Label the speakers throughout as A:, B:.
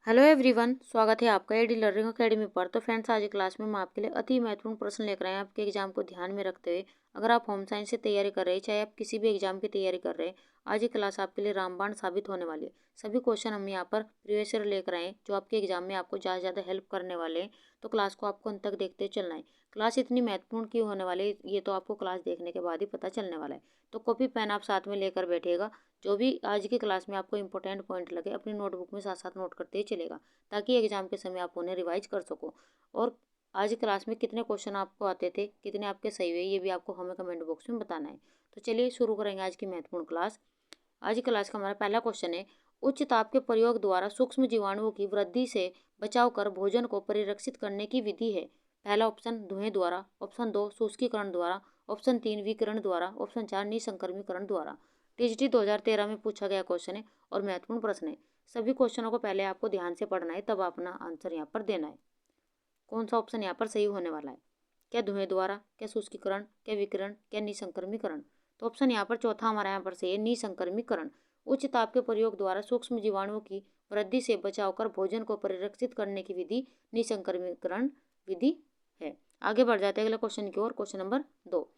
A: Hello everyone, स्वागत है आपका एडी लर्निंग अकेडमी पर। तो फ्रेंड्स, आज की क्लास में हम आपके लिए अति महत्वपूर्ण प्रश्न लेकर आए हैं आपके एग्जाम को ध्यान में रखते हुए। अगर आप होम साइंस से तैयारी कर रहे हैं, चाहे आप किसी भी एग्जाम की तैयारी कर रहे हैं, आज की क्लास आपके लिए रामबाण साबित होने वाली है। सभी क्वेश्चन हम यहाँ पर प्रीवियस ईयर लेकर आए जो आपके एग्जाम में आपको ज़्यादा हेल्प करने वाले हैं। तो क्लास को आपको अंत तक देखते चलना है। क्लास इतनी महत्वपूर्ण क्यों होने वाली है, ये तो आपको क्लास देखने के बाद ही पता चलने वाला है। तो कॉपी पेन आप साथ में लेकर बैठिएगा। जो भी आज की क्लास में आपको इंपॉर्टेंट पॉइंट लगे, अपनी नोटबुक में साथ साथ नोट करते ही चलेगा, ताकि एग्जाम के समय आप उन्हें रिवाइज कर सको। और आज की क्लास में कितने क्वेश्चन आपको आते थे, कितने आपके सही हुए, ये भी आपको हमें कमेंट बॉक्स में बताना है। तो चलिए शुरू करेंगे आज की महत्वपूर्ण क्लास। आज की क्लास का हमारा पहला क्वेश्चन है, उच्च ताप के प्रयोग द्वारा सूक्ष्म जीवाणुओं की वृद्धि से बचाव कर भोजन को परिरक्षित करने की विधि है। पहला ऑप्शन धुएं द्वारा, ऑप्शन 2 शुष्कीकरण द्वारा, ऑप्शन 3 विकिरण द्वारा, ऑप्शन 4 निसंक्रमीकरण द्वारा। टीजीटी 2013 में पूछा गया क्वेश्चन है और महत्वपूर्ण प्रश्न है। सभी क्वेश्चनों को पहले आपको ध्यान से पढ़ना है, तब अपना आंसर यहाँ पर देना है। कौन सा ऑप्शन यहाँ पर सही होने वाला है? क्या धुएं द्वारा, क्या शुष्कीकरण, क्या विकिरण, क्या निसंक्रमीकरण? तो ऑप्शन यहाँ पर चौथा हमारा यहाँ पर सही है, निसंक्रमीकरण। उच्च ताप के प्रयोग द्वारा सूक्ष्म जीवाणुओं की वृद्धि से बचाव कर भोजन को परिरक्षित करने की विधि निसंक्रमीकरण विधि है। आगे बढ़ जाते हैं अगले क्वेश्चन की ओर। क्वेश्चन नंबर 2,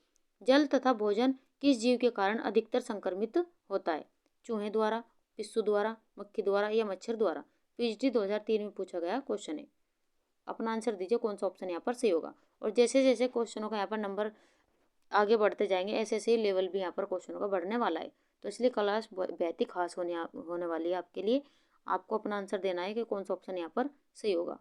A: जल तथा भोजन किस जीव के कारण अधिकतर संक्रमित होता है? चूहे द्वारा, पिस्सू द्वारा, मक्खी द्वारा या मच्छर द्वारा? पीएचडी 2003 में पूछा गया क्वेश्चन है। अपना आंसर दीजिए, कौन सा ऑप्शन यहाँ पर सही होगा। और जैसे जैसे क्वेश्चनों का यहाँ पर नंबर आगे बढ़ते जाएंगे, ऐसे ऐसे ही लेवल भी यहाँ पर क्वेश्चनों का बढ़ने वाला है। तो इसलिए क्लास बहुत ही खास होने वाली है आपके लिए। आपको अपना आंसर देना है कि कौन सा ऑप्शन यहाँ पर सही होगा।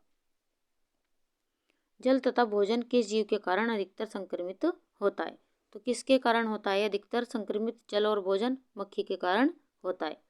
A: जल तथा भोजन किस जीव के कारण अधिकतर संक्रमित होता है? तो किसके कारण होता है अधिकतर संक्रमित? जल और भोजन, मक्खी के कारण होता है।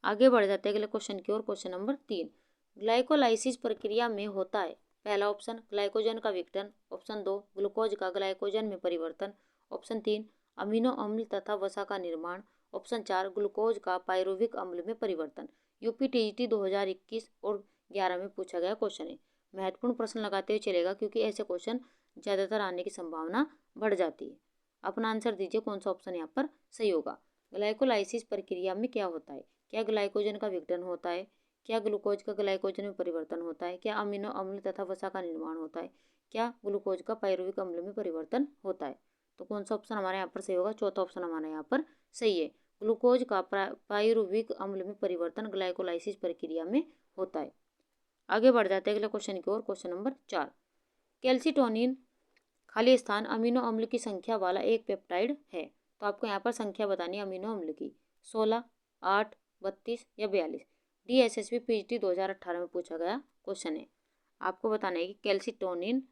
A: आगे बढ़ जाते हैं अगले क्वेश्चन की ओर। क्वेश्चन नंबर 3, ग्लाइकोलाइसिस प्रक्रिया में होता है। पहला ऑप्शन ग्लाइकोजन का विघटन, ऑप्शन 2 ग्लूकोज का ग्लाइकोजन में परिवर्तन, ऑप्शन 3 अमीनो अम्ल तथा वसा का निर्माण, ऑप्शन 4 ग्लूकोज का पायरुविक अम्ल में परिवर्तन। यूपी टीजीटी 2021 और 11 में पूछा गया क्वेश्चन है। महत्वपूर्ण प्रश्न लगाते हुए चलेगा, क्योंकि ऐसे क्वेश्चन ज़्यादातर आने की संभावना बढ़ जाती है। अपना आंसर दीजिए, कौन सा ऑप्शन यहाँ पर सही होगा। ग्लाइकोलाइसिस प्रक्रिया में क्या होता है? क्या ग्लाइकोजन का विघटन होता है? क्या ग्लूकोज का ग्लाइकोजन में परिवर्तन होता है? क्या अमीनो अम्ल तथा वसा का निर्माण होता है? क्या ग्लूकोज का पायरुविक अम्ल में परिवर्तन होता है? तो कौन सा ऑप्शन हमारे यहाँ पर सही होगा? चौथा ऑप्शन हमारे यहाँ पर सही है। ग्लूकोज का पायरुविक अम्ल में परिवर्तन ग्लाइकोलाइसिस प्रक्रिया में होता है। आगे बढ़ जाते हैं अगले क्वेश्चन की ओर। क्वेश्चन नंबर 4, कैल्सिटोनिन खाली स्थान अमीनो अम्ल की संख्या वाला एक पेप्टाइड है। तो आपको यहाँ पर संख्या बतानी है अमीनो अम्ल की, 16, 8, 32 या 42। DSSB PGT 2018 में पूछा गया क्वेश्चन है। आपको बताना है कि कैल्सिटोनिन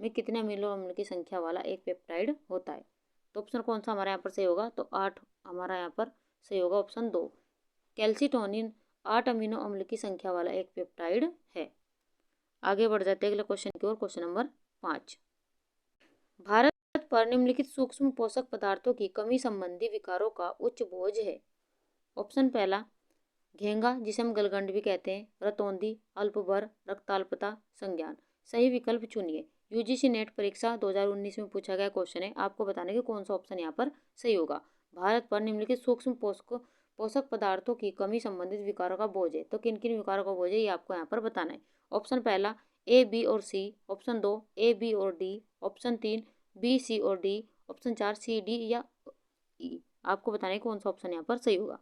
A: में कितने अमीनो अम्ल की संख्या वाला एक पेप्टाइड होता है। तो ऑप्शन कौन सा हमारे यहाँ पर सही होगा? तो 8 हमारा यहाँ पर सही होगा, ऑप्शन 2। कैल्सिटोनिन 8 अमीनो अम्ल की संख्या वाला एक पेप्टाइड है। आगे बढ़ जाते हैं अगले क्वेश्चन की ओर। क्वेश्चन नंबर 5, भारत पर निम्नलिखित सूक्ष्म पोषक पदार्थों की कमी संबंधी विकारों का उच्च बोझ है। ऑप्शन पहला घेंगा, जिसे हम गलगंड भी कहते हैं, रतौंधी, अल्पभर, रक्ताल्पता, संज्ञान। सही विकल्प चुनिए। यूजीसी नेट परीक्षा 2019 में पूछा गया क्वेश्चन है। आपको बताने कि कौन सा ऑप्शन यहाँ पर सही होगा। भारत पर निम्नलिखित सूक्ष्म पोषक पदार्थों की कमी संबंधित विकारों का बोझ है। तो किन किन विकारों का बोझ है, ये आपको यहाँ पर बताना है। ऑप्शन पहला ए, बी और सी, ऑप्शन 2 ए, बी और डी, ऑप्शन 3 बी, सी और डी, ऑप्शन 4 सी, डी या ई। आपको बताना है कौन सा ऑप्शन यहाँ पर सही होगा।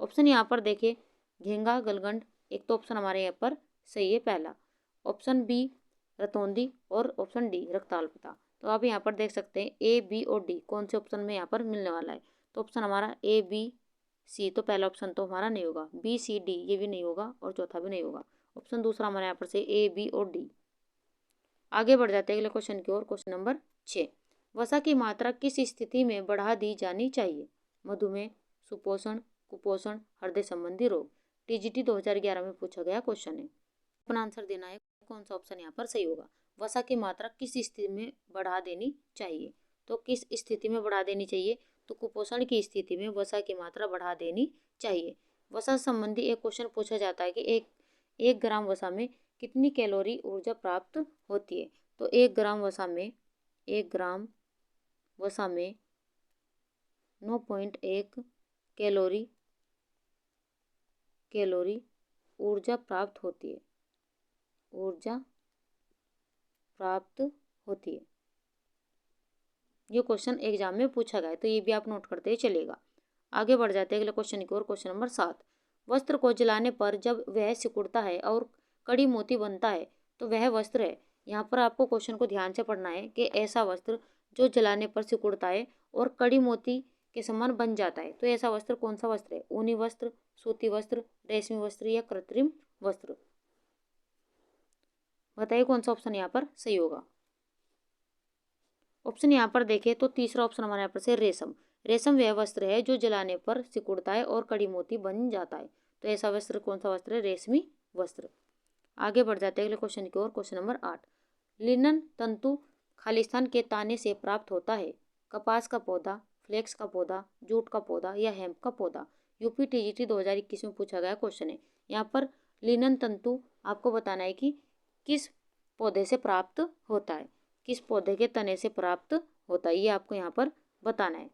A: ऑप्शन यहाँ पर देखिए, घेंगा, गलगंड, एक तो ऑप्शन हमारे यहाँ पर सही है पहला, ऑप्शन बी रतौंधी और ऑप्शन डी रक्ताल्पता। तो आप यहाँ पर देख सकते हैं ए, बी और डी कौन से ऑप्शन में यहाँ पर मिलने वाला है। तो ऑप्शन हमारा ए, बी, सी, तो पहला ऑप्शन तो हमारा नहीं होगा। बी, सी, डी ये भी नहीं होगा और चौथा भी नहीं होगा। ऑप्शन दूसरा हमारे यहाँ पर से ए, बी और डी। आगे बढ़ जाते हैं अगले क्वेश्चन की ओर। क्वेश्चन नंबर 6, वसा की मात्रा किस स्थिति में बढ़ा दी जानी चाहिए? मधुमेह, सुपोषण, कुपोषण, हृदय संबंधी रोग। टीजीटी 2011 में पूछा गया क्वेश्चन है। अपना आंसर देना है, कौन सा ऑप्शन यहाँ पर सही होगा। वसा की मात्रा किस स्थिति में बढ़ा देनी चाहिए? तो किस स्थिति में बढ़ा देनी चाहिए? तो कुपोषण की स्थिति में वसा की मात्रा बढ़ा देनी चाहिए। वसा संबंधी एक क्वेश्चन पूछा जाता है कि एक ग्राम वसा में कितनी कैलोरी ऊर्जा प्राप्त होती है? तो एक ग्राम वसा में 9.1 कैलोरी ऊर्जा प्राप्त होती है। ऊर्जा प्राप्त होती है। ये क्वेश्चन एग्जाम में पूछा गया है, तो ये भी आप नोट करते ही चलेगा। आगे बढ़ जाते हैं अगले क्वेश्चन की ओर। क्वेश्चन नंबर 7, वस्त्र को जलाने पर जब वह सिकुड़ता है और कड़ी मोती बनता है तो वह वस्त्र है। यहाँ पर आपको क्वेश्चन को ध्यान से पढ़ना है कि ऐसा वस्त्र जो जलाने पर सिकुड़ता है और कड़ी मोती के समान बन जाता है, तो ऐसा वस्त्र कौन सा वस्त्र है? ऊनी वस्त्र, सूती वस्त्र, रेशमी वस्त्र या कृत्रिम वस्त्र? बताइए कौन सा ऑप्शन यहाँ पर सही होगा। ऑप्शन यहाँ पर देखें तो तीसरा ऑप्शन हमारे यहाँ पर से रेशम। रेशम वह वस्त्र है जो जलाने पर सिकुड़ता है और कड़ी मोती बन जाता है, तो ऐसा वस्त्र कौन सा वस्त्र है? रेशमी वस्त्र। आगे बढ़ जाते हैं अगले क्वेश्चन की ओर। क्वेश्चन नंबर 8, लिनन तंतु खालिस्तान के ताने से प्राप्त होता है। कपास का पौधा, फ्लेक्स का पौधा, जूट का पौधा या हेम्प का पौधा? यूपी टीजीटी 2021 में पूछा गया क्वेश्चन है। यहाँ पर लिनन तंतु आपको बताना है कि किस पौधे से प्राप्त होता है, किस पौधे के तने से प्राप्त होता है, ये आपको यहाँ पर बताना है।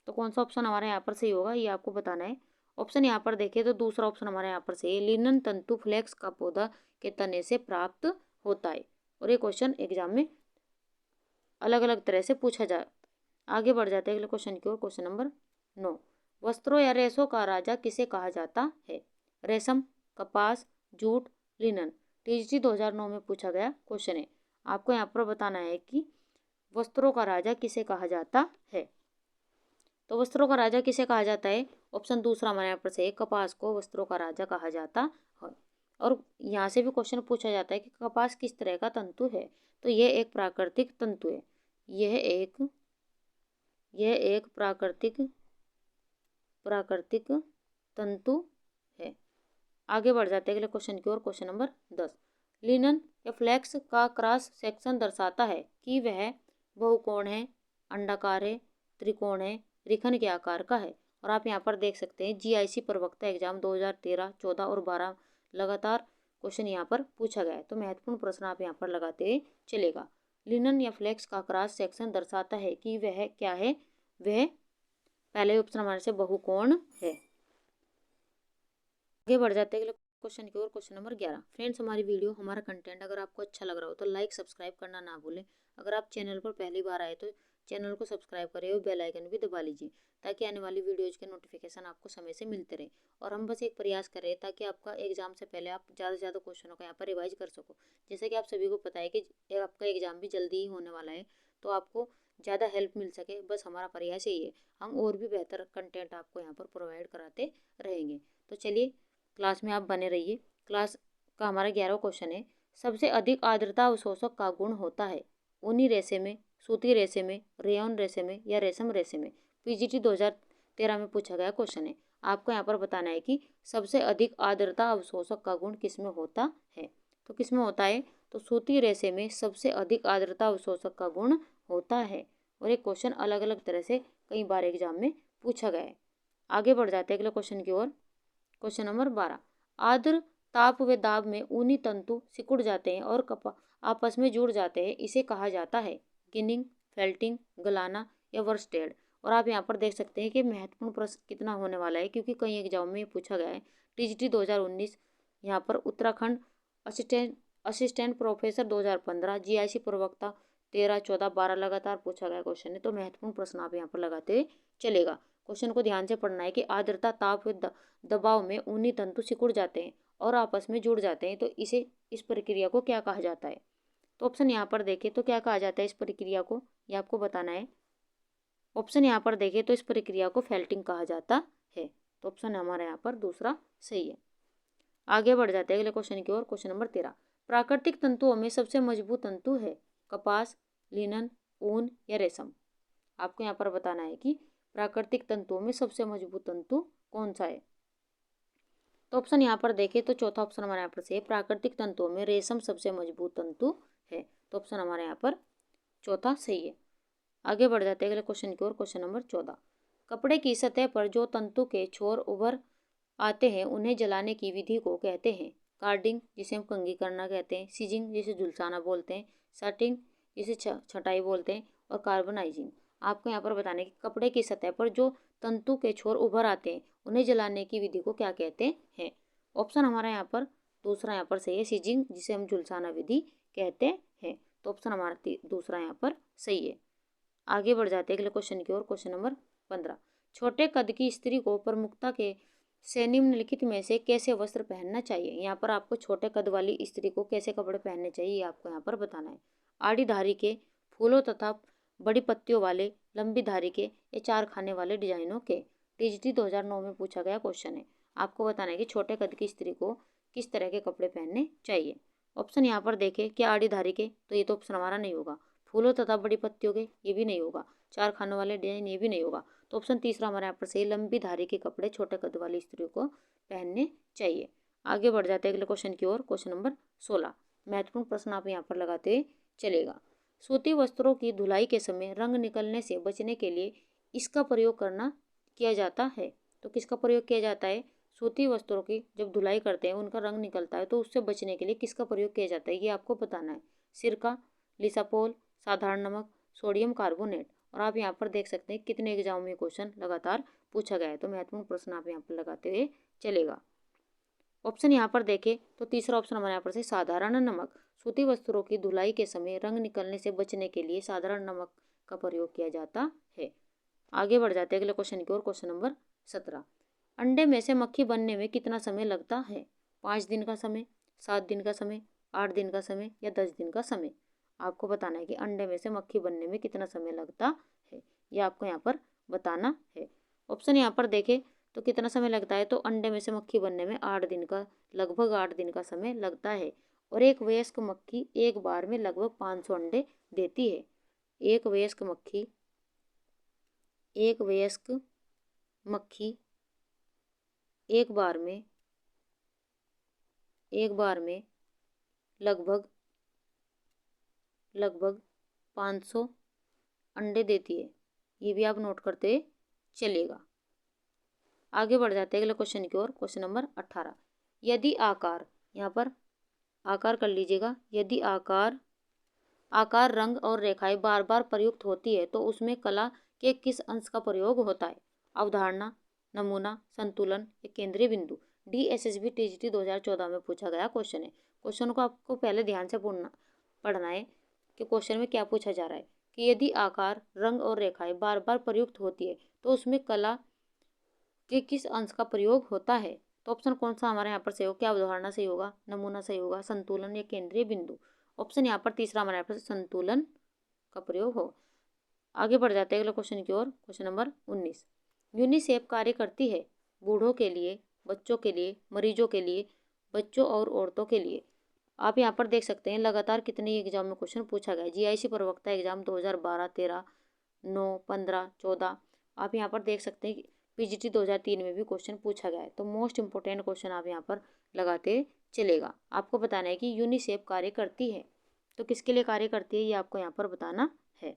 A: तो कौन सा ऑप्शन हमारे यहाँ पर सही होगा, ये आपको बताना है। ऑप्शन यहाँ पर देखें तो दूसरा ऑप्शन हमारे यहाँ पर सही है, लिनन तंतु फ्लेक्स का पौधा के तने से प्राप्त होता है। और ये क्वेश्चन एग्जाम में अलग अलग तरह से पूछा जाता है। आगे बढ़ जाते हैं अगले क्वेश्चन की ओर। क्वेश्चन नंबर 9, वस्त्रों या रेशों का राजा किसे कहा जाता है? रेशम, कपास, जूट, लिनन? टीजीटी 2009 में पूछा गया क्वेश्चन है। आपको यहाँ पर बताना है कि वस्त्रों का राजा किसे कहा जाता है। तो वस्त्रों का राजा किसे कहा जाता है? ऑप्शन दूसरा हमारे यहाँ पर से कपास को वस्त्रों का राजा कहा जाता है। और यहाँ से भी क्वेश्चन पूछा जाता है कि कपास किस तरह का तंतु है, तो यह एक प्राकृतिक तंतु है। यह एक प्राकृतिक तंतु है। आगे बढ़ जाते हैं अगले क्वेश्चन की ओर। क्वेश्चन नंबर 10, लिनन या फ्लेक्स का क्रॉस सेक्शन दर्शाता है कि वह बहुकोण है, अंडाकार है, त्रिकोण है, रेखन के आकार का है। और आप यहाँ पर देख सकते हैं जीआईसी प्रवक्ता एग्जाम 2013, 14 और 12 लगातार क्वेश्चन यहाँ पर पूछा गया है, तो महत्वपूर्ण प्रश्न आप यहाँ पर लगाते चलेगा। लिनन या फ्लेक्स का क्रॉस सेक्शन दर्शाता है कि वह क्या है? वह पहले ऑप्शन हमारे से बहुकोण है। आगे बढ़ जाते हैं अगले क्वेश्चन की ओर। क्वेश्चन नंबर 11, फ्रेंड्स हमारी वीडियो, हमारा कंटेंट अगर आपको अच्छा लग रहा हो तो लाइक सब्सक्राइब करना ना भूलें। अगर आप चैनल पर पहली बार आए तो चैनल को सब्सक्राइब करें और बेल आइकन भी दबा लीजिए, ताकि आने वाली वीडियोज़ के नोटिफिकेशन आपको समय से मिलते रहे। और हम बस एक प्रयास करें ताकि आपका एग्जाम से पहले आप ज़्यादा से ज़्यादा क्वेश्चनों का यहाँ पर रिवाइज कर सको। जैसे कि आप सभी को पता है कि आपका एग्जाम भी जल्दी ही होने वाला है, तो आपको ज़्यादा हेल्प मिल सके, बस हमारा प्रयास यही है। हम और भी बेहतर कंटेंट आपको यहाँ पर प्रोवाइड कराते रहेंगे। तो चलिए क्लास में आप बने रहिए। क्लास का हमारा 11वां क्वेश्चन है, सबसे अधिक आर्द्रता अवशोषक का गुण होता है? ऊनी रेशे में, सूती रेशे में, रेयन रेशे में या रेशम रेशे में? पीजीटी 2013 में पूछा गया क्वेश्चन है। आपको यहाँ पर बताना है कि सबसे अधिक आर्द्रता अवशोषक का गुण किस में होता है। तो किस में होता है? तो सूती रेशे में सबसे अधिक आर्द्रता अवशोषक का गुण होता है। और एक क्वेश्चन अलग अलग तरह से कई बार एग्जाम में पूछा गया है। आगे बढ़ जाते हैं अगले क्वेश्चन की ओर। क्वेश्चन नंबर 12, आर्द्र ताप व दाब में ऊनी तंतु सिकुड़ जाते हैं और आपस में जुड़ जाते हैं, इसे कहा जाता है? गिनिंग, फेल्टिंग, गलाना या वर्स्टेड? और आप यहाँ पर देख सकते हैं कि महत्वपूर्ण प्रश्न कितना होने वाला है, क्योंकि कई एग्जाम में ये पूछा गया है। टीजीटी 2019, यहाँ पर उत्तराखंड असिस्टेंट प्रोफेसर 2015, जीआईसी प्रवक्ता 13, 14, 12 लगातार पूछा गया क्वेश्चन है। तो महत्वपूर्ण प्रश्न आप यहाँ पर लगाते चलेगा। क्वेश्चन को ध्यान से पढ़ना है कि आर्द्रता ताप व दबाव में ऊनी तंतु सिकुड़ जाते हैं और आपस में जुड़ जाते हैं, तो इस प्रक्रिया को क्या कहा जाता है? तो ऑप्शन यहाँ पर देखें तो क्या कहा जाता है इस प्रक्रिया को, ये आपको बताना है। ऑप्शन यहाँ पर देखें तो इस प्रक्रिया को फेल्टिंग कहा जाता है। तो ऑप्शन हमारा यहाँ पर दूसरा सही है। आगे बढ़ जाते हैं अगले क्वेश्चन की ओर। क्वेश्चन नंबर 13, प्राकृतिक तंतुओं में सबसे मजबूत तंतु है? कपास, लिनन, ऊन या रेशम? आपको यहाँ पर बताना है कि प्राकृतिक तंतुओं में सबसे मजबूत तंतु कौन सा है। तो ऑप्शन यहाँ पर देखें तो चौथा ऑप्शन हमारे यहाँ पर से प्राकृतिक तंतुओं में रेशम सबसे मजबूत तंतु है। तो ऑप्शन हमारे यहाँ पर चौथा सही है। आगे बढ़ जाते हैं अगले क्वेश्चन की ओर। क्वेश्चन नंबर 14, कपड़े की सतह पर जो तंतु के छोर उभर आते हैं उन्हें जलाने की विधि को कहते हैं? कार्डिंग, जिसे हम कंघी करना कहते हैं, सीजिंग जिसे झुलसाना बोलते हैं, सटिंग जिसे छटाई बोलते हैं, और कार्बनाइजिंग। आपको यहाँ पर बताने कि कपड़े की सतह पर जो तंतु के छोर उभर आते हैं उन्हें जलाने की विधि को क्या कहते हैं। ऑप्शन हमारा यहाँ पर दूसरा यहाँ पर सही है सीजिंग, जिसे हम झुलसाना विधि कहते हैं। तो ऑप्शन हमारा दूसरा यहाँ पर सही है। आगे बढ़ जाते हैं अगले क्वेश्चन की ओर। क्वेश्चन नंबर 15, छोटे कद की स्त्री को प्रमुखता से निम्नलिखित में से कैसे वस्त्र पहनना चाहिए। यहाँ पर आपको छोटे कद वाली स्त्री को कैसे कपड़े पहनने चाहिए ये आपको यहाँ पर बताना है। आड़ी धारी के, फूलों तथा बड़ी पत्तियों वाले, लंबी धारी के या चार खाने वाले डिजाइनों के। टीजीटी 2009 में पूछा गया क्वेश्चन है। आपको बताना है कि छोटे कद की स्त्री को किस तरह के कपड़े पहनने चाहिए। ऑप्शन यहाँ पर देखें, क्या आड़ी धारी के, तो ये तो ऑप्शन हमारा नहीं होगा। फूलों तथा बड़ी पत्तियों के, ये भी नहीं होगा। चार खानों वाले डिजाइन, ये भी नहीं होगा। तो ऑप्शन तीसरा हमारे यहाँ पर सही, लंबी धारी के कपड़े छोटे कद वाली स्त्रियों को पहनने चाहिए। आगे बढ़ जाते हैं अगले क्वेश्चन की ओर। क्वेश्चन नंबर 16, महत्वपूर्ण प्रश्न आप यहाँ पर लगाते हुए चलेगा। सूती वस्त्रों की धुलाई के समय रंग निकलने से बचने के लिए इसका प्रयोग किया जाता है। तो किसका प्रयोग किया जाता है? सूती वस्त्रों की जब धुलाई करते हैं उनका रंग निकलता है, तो उससे बचने के लिए किसका प्रयोग किया जाता है ये आपको बताना है। सिरका, लिसापोल, साधारण नमक, सोडियम कार्बोनेट। और आप यहाँ पर देख सकते हैं कितने एग्जाम में क्वेश्चन लगातार पूछा गया है। तो महत्वपूर्ण प्रश्न आप यहाँ पर लगाते हुए चलेगा। ऑप्शन यहाँ पर देखें तो तीसरा ऑप्शन हमारे यहाँ पर से साधारण नमक। सूती वस्त्रों की धुलाई के समय रंग निकलने से बचने के लिए साधारण नमक का प्रयोग किया जाता है। आगे बढ़ जाते हैं अगले क्वेश्चन की ओर। क्वेश्चन नंबर 17, अंडे में से मक्खी बनने में कितना समय लगता है? 5 दिन का समय, 7 दिन का समय, 8 दिन का समय या 10 दिन का समय। आपको बताना है कि अंडे में से मक्खी बनने में कितना समय लगता है, यह आपको यहाँ पर बताना है। ऑप्शन यहाँ पर देखें तो कितना समय लगता है, तो अंडे में से मक्खी बनने में 8 दिन का, लगभग 8 दिन का समय लगता है। और एक वयस्क मक्खी एक बार में लगभग 500 अंडे देती है। एक वयस्क मक्खी एक बार में लगभग 500 अंडे देती है। ये भी आप नोट करते चलेगा। आगे बढ़ जाते हैं अगले क्वेश्चन की ओर। क्वेश्चन नंबर 18, यदि आकार, यहाँ पर आकार कर लीजिएगा, यदि आकार, रंग और रेखाएं बार बार प्रयुक्त होती है तो उसमें कला के किस अंश का प्रयोग होता है? अवधारणा, नमूना, संतुलन या केंद्रीय बिंदु। DSSB TGT 2014 में पूछा गया क्वेश्चन है। क्वेश्चन को आपको पहले ध्यान से पढ़ना है कि क्वेश्चन में क्या पूछा जा रहा है, कि यदि आकार, रंग और रेखाएं बार बार प्रयुक्त होती है तो उसमें कला के किस अंश का प्रयोग होता है। तो ऑप्शन कौन सा हमारे यहाँ पर सही होगा? क्या अवधारणा सही होगा, नमूना सही होगा, संतुलन या केंद्रीय बिंदु। ऑप्शन यहाँ पर तीसरा हमारे यहाँ पर संतुलन का प्रयोग हो। आगे बढ़ जाते हैं अगले क्वेश्चन की ओर। क्वेश्चन नंबर 19, यूनिसेफ कार्य करती है बूढ़ों के लिए, बच्चों के लिए, मरीजों के लिए, बच्चों और औरतों के लिए। आप यहाँ पर देख सकते हैं लगातार कितने एग्जाम में क्वेश्चन पूछा गया है। GIC प्रवक्ता एग्जाम 2012, 13, 9, 15, 14। आप यहाँ पर देख सकते हैं PGT 2003 में भी क्वेश्चन पूछा गया है। तो मोस्ट इंपोर्टेंट क्वेश्चन आप यहाँ पर लगाते चलेगा। आपको बताना है कि यूनिसेफ कार्य करती है, तो किसके लिए कार्य करती है ये आपको यहाँ पर बताना है।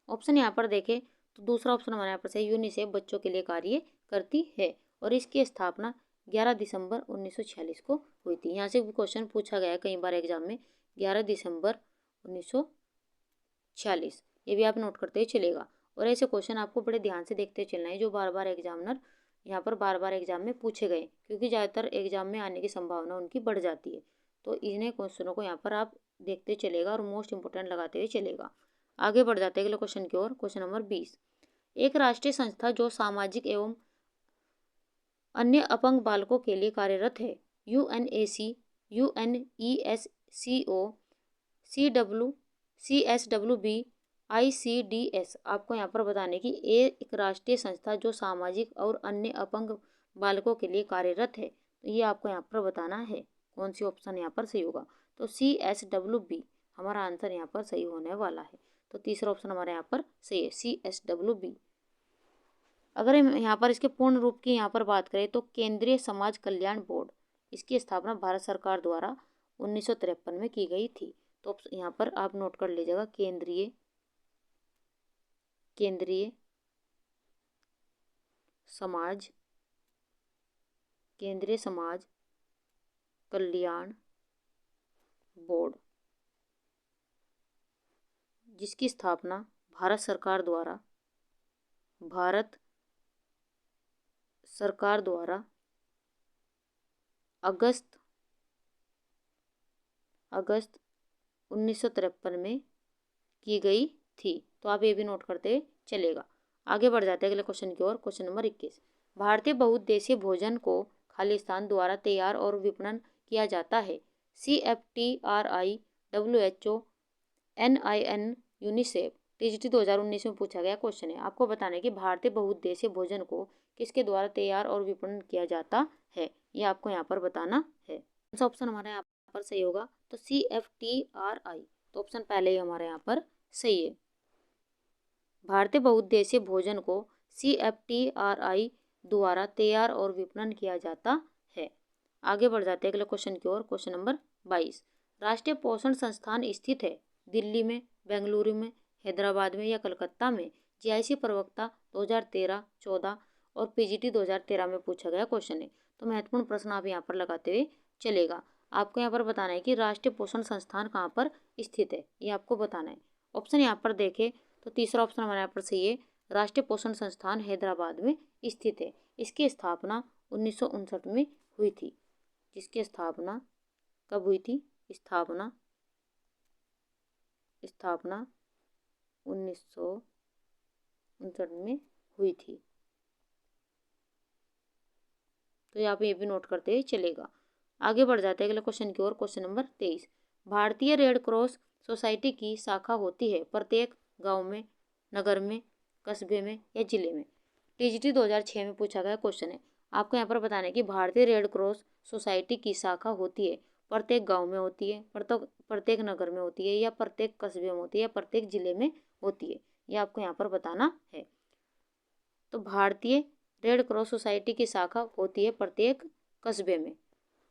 A: ऑप्शन यहाँ पर देखें तो दूसरा ऑप्शन हमारे यहाँ पर से यूनिसेफ बच्चों के लिए कार्य करती है और इसकी स्थापना 11 दिसंबर 1946 को हुई थी। यहाँ से भी क्वेश्चन पूछा गया है कई बार एग्जाम में, 11 दिसंबर 1946। ये भी आप नोट करते ही चलेगा। और ऐसे क्वेश्चन आपको बड़े ध्यान से देखते चलना है जो बार बार एग्जामिनर यहाँ पर बार बार एग्जाम में पूछे गए, क्योंकि ज़्यादातर एग्जाम में आने की संभावना उनकी बढ़ जाती है। तो इन्हें क्वेश्चनों को यहाँ पर आप देखते चलेगा और मोस्ट इंपोर्टेंट लगाते हुए चलेगा। आगे बढ़ जाते हैं अगले क्वेश्चन की ओर। क्वेश्चन नंबर 20, एक राष्ट्रीय संस्था जो सामाजिक एवं अन्य अपंग बालकों के लिए कार्यरत है। UNAC, UNESCO, CSWB, ICDS। आपको यहाँ पर बताने की एक राष्ट्रीय संस्था जो सामाजिक और अन्य अपंग बालकों के लिए कार्यरत है, तो ये आपको यहाँ पर बताना है कौन सी ऑप्शन यहाँ पर सही होगा। तो CSWB हमारा आंसर यहाँ पर सही होने वाला है। तो तीसरा ऑप्शन हमारे यहाँ पर सही है, CSWB। अगर हम यहाँ पर इसके पूर्ण रूप की यहाँ पर बात करें तो केंद्रीय समाज कल्याण बोर्ड, इसकी स्थापना भारत सरकार द्वारा 1953 में की गई थी। तो यहाँ पर आप नोट कर लीजिएगा, केंद्रीय समाज कल्याण बोर्ड, जिसकी स्थापना भारत सरकार द्वारा अगस्त 1953 में की गई थी। तो आप ये भी नोट करते चलेगा। आगे बढ़ जाते हैं अगले क्वेश्चन की ओर। Question number 21। भारतीय बहुउद्देशीय भोजन को खालिस्तान द्वारा तैयार और विपणन किया जाता है। CFTRI, WHO, NIN, UNICEF. TGT 2019 में पूछा गया क्वेश्चन है। आपको बताना है कि भारतीय बहुउद्देशीय भोजन को किसके द्वारा तैयार और विपणन किया जाता है, ये आपको यहाँ पर बताना है। कौन सा ऑप्शन हमारा यहाँ पर सही होगा? तो CFTRI, तो ऑप्शन पहले ही हमारे यहाँ पर सही है। भारतीय बहुउद्देशीय भोजन को CFTRI द्वारा तैयार और विपणन किया जाता है। आगे बढ़ जाते हैं अगले क्वेश्चन की ओर। Question number 22। राष्ट्रीय पोषण संस्थान स्थित है दिल्ली में, बेंगलुरु में, हैदराबाद में या कलकत्ता में? GIC प्रवक्ता 2013-14 और PGT 2013 में पूछा गया क्वेश्चन है। तो महत्वपूर्ण प्रश्न आप यहाँ पर लगाते हुए चलेगा। आपको यहाँ पर बताना है कि राष्ट्रीय पोषण संस्थान कहाँ पर स्थित है, ये आपको बताना है। ऑप्शन यहाँ पर देखें तो तीसरा ऑप्शन हमारे यहाँ पर सही है। राष्ट्रीय पोषण संस्थान हैदराबाद में स्थित है। इसकी स्थापना 1959 में हुई थी। जिसकी स्थापना कब हुई थी? स्थापना 1959 में हुई थी। तो यहाँ पे ये भी नोट करते चलेगा। आगे बढ़ जाते हैं अगले क्वेश्चन की ओर। Question number 23। भारतीय रेड क्रॉस सोसाइटी की शाखा होती है प्रत्येक गांव में, नगर में, कस्बे में या जिले में? TGT 2006 में पूछा गया क्वेश्चन है। आपको यहाँ पर बताना है कि भारतीय रेड क्रॉस सोसाइटी की शाखा होती है प्रत्येक गांव में होती है, प्रत्येक नगर में होती है या प्रत्येक कस्बे में होती है या प्रत्येक जिले में होती है, ये आपको यहाँ पर बताना है। तो भारतीय रेड क्रॉस सोसाइटी की शाखा होती है प्रत्येक कस्बे में।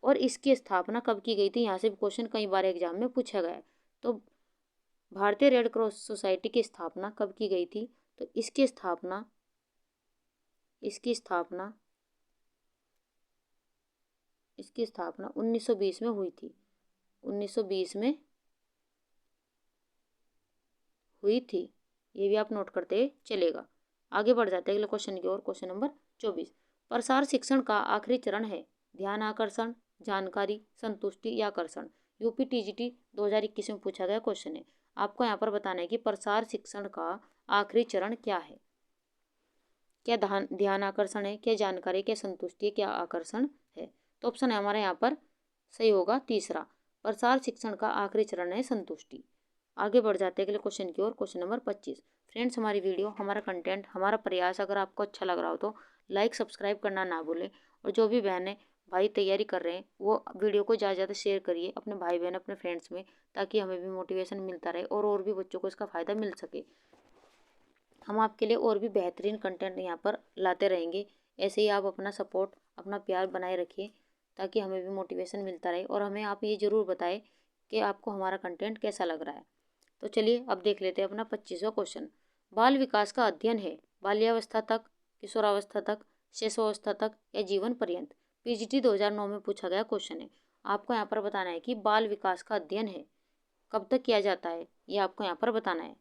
A: और इसकी स्थापना कब की गई थी? यहाँ से क्वेश्चन कई बार एग्जाम में पूछा गया है। तो भारतीय रेड क्रॉस सोसाइटी की स्थापना कब की गई थी? तो इसकी स्थापना 1920 में हुई थी। 1920 में हुई थी, ये भी आप नोट करते चलेगा। आगे बढ़ जाते हैं अगले क्वेश्चन की ओर। Question number 24। प्रसार शिक्षण का आखिरी चरण है ध्यान आकर्षण, जानकारी, संतुष्टि या आकर्षण? यूपी TGT 2021 में पूछा गया क्वेश्चन है। आपको यहाँ पर बताना है कि प्रसार शिक्षण का आखिरी चरण क्या है? क्या ध्यान आकर्षण है, क्या जानकारी, क्या संतुष्टि, क्या आकर्षण है? तो ऑप्शन है हमारे यहाँ पर सही होगा तीसरा। प्रसार शिक्षण का आखिरी चरण है संतुष्टि। आगे बढ़ जाते हैं अगले क्वेश्चन की ओर। Question number 25। फ्रेंड्स, हमारी वीडियो, हमारा कंटेंट, हमारा प्रयास अगर आपको अच्छा लग रहा हो तो लाइक सब्सक्राइब करना ना भूलें। और जो भी बहनें भाई तैयारी कर रहे हैं वो वीडियो को ज़्यादा से ज़्यादा शेयर करिए अपने भाई बहन, अपने फ्रेंड्स में, ताकि हमें भी मोटिवेशन मिलता रहे और भी बच्चों को इसका फ़ायदा मिल सके। हम आपके लिए और भी बेहतरीन कंटेंट यहाँ पर लाते रहेंगे। ऐसे ही आप अपना सपोर्ट, अपना प्यार बनाए रखिए ताकि हमें भी मोटिवेशन मिलता रहे। और हमें आप ये ज़रूर बताएं कि आपको हमारा कंटेंट कैसा लग रहा है। तो चलिए अब देख लेते हैं अपना 25वां क्वेश्चन। बाल विकास का अध्ययन है बाल्यावस्था तक, किशोरावस्था तक, शैशवावस्था तक या जीवन पर्यंत? PGT 2009 में पूछा गया क्वेश्चन है। आपको यहाँ पर बताना है कि बाल विकास का अध्ययन है कब तक किया जाता है, ये आपको यहाँ पर बताना है।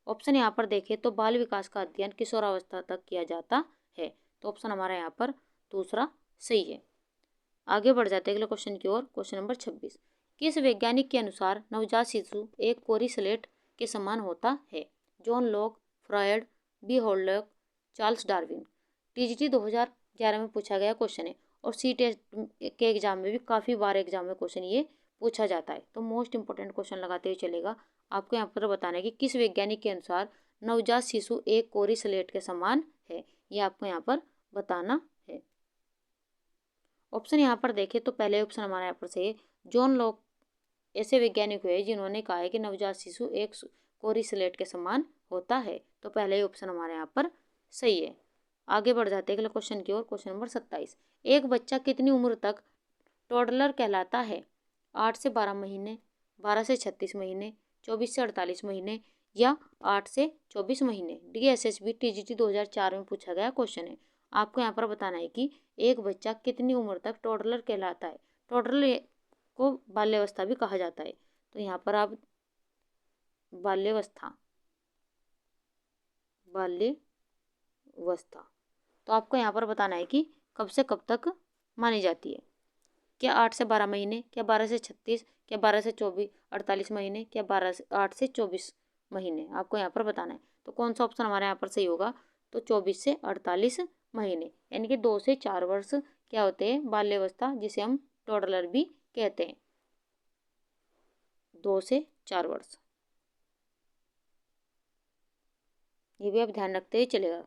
A: ऑप्शन यहाँ पर देखें तो बाल विकास का अध्ययन किशोरावस्था तक किया जाता है। तो ऑप्शन हमारा यहाँ पर दूसरा सही है। आगे बढ़ जाते हैं अगले क्वेश्चन की ओर। Question number 26। किस वैज्ञानिक के अनुसार नवजात शिशु एक कोरी स्लेट के समान होता है? जॉन लॉक, फ्रॉयड, बी होल्डक, चार्ल्स डार्विन? TGT 2011 में पूछा गया क्वेश्चन है और CTET के एग्जाम में भी काफ़ी बार एग्जाम में क्वेश्चन ये पूछा जाता है। तो मोस्ट इंपॉर्टेंट क्वेश्चन लगाते हुए चलेगा। आपको यहाँ पर बताना है कि किस वैज्ञानिक के अनुसार नवजात शिशु एक कोरी स्लेट के समान है, ये आपको यहाँ पर बताना है। ऑप्शन यहाँ पर देखें तो पहले ऑप्शन हमारा यहाँ पर सही है। जॉन लॉक ऐसे वैज्ञानिक हुए जिन्होंने कहा है कि नवजात शिशु एक कोरी स्लेट के समान होता है। तो पहले ही ऑप्शन हमारे यहाँ पर सही है। आगे बढ़ जाते हैं अगले क्वेश्चन की ओर। Question number 27। एक बच्चा कितनी उम्र तक टोडलर कहलाता है? 8 से 12 महीने, 12 से 36 महीने, 24 से 48 महीने या 8 से 24 महीने? DSSB TGT 2004 में पूछा गया क्वेश्चन है। आपको यहाँ पर बताना है कि एक बच्चा कितनी उम्र तक टोडलर कहलाता है। टोडलर को बाल्यावस्था भी कहा जाता है। तो यहाँ पर आप बाल्यावस्था तो आपको यहाँ पर बताना है कि कब से कब तक मानी जाती है। क्या 8 से 12 महीने, क्या 12 से 36, क्या 12 से 24 48 महीने, क्या 8 से 24 महीने, आपको यहाँ पर बताना है। तो कौन सा ऑप्शन हमारे यहाँ पर सही होगा? तो 24 से 48 महीने, यानी कि 2 से 4 वर्ष क्या होते हैं? बाल्यावस्था, जिसे हम टोडलर भी कहते हैं। 2 से 4 वर्ष, ये भी आप ध्यान रखते हुए चलेगा।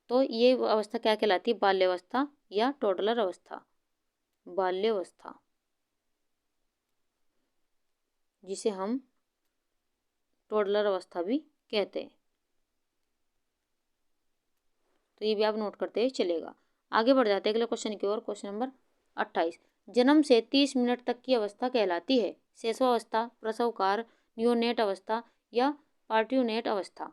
A: तो ये अवस्था क्या कहलाती है? बाल्यावस्था या टोडलर अवस्था। बाल्यावस्था, जिसे हम टोडलर अवस्था भी कहते हैं। तो ये भी आप नोट करते हुए चलेगा। आगे बढ़ जाते हैं अगले क्वेश्चन की ओर। क्वेश्चन नंबर 28, जन्म से 30 मिनट तक की अवस्था कहलाती है शैशवावस्था, प्रसवकाल, नियोनेट अवस्था या पार्ट्यूनेट अवस्था।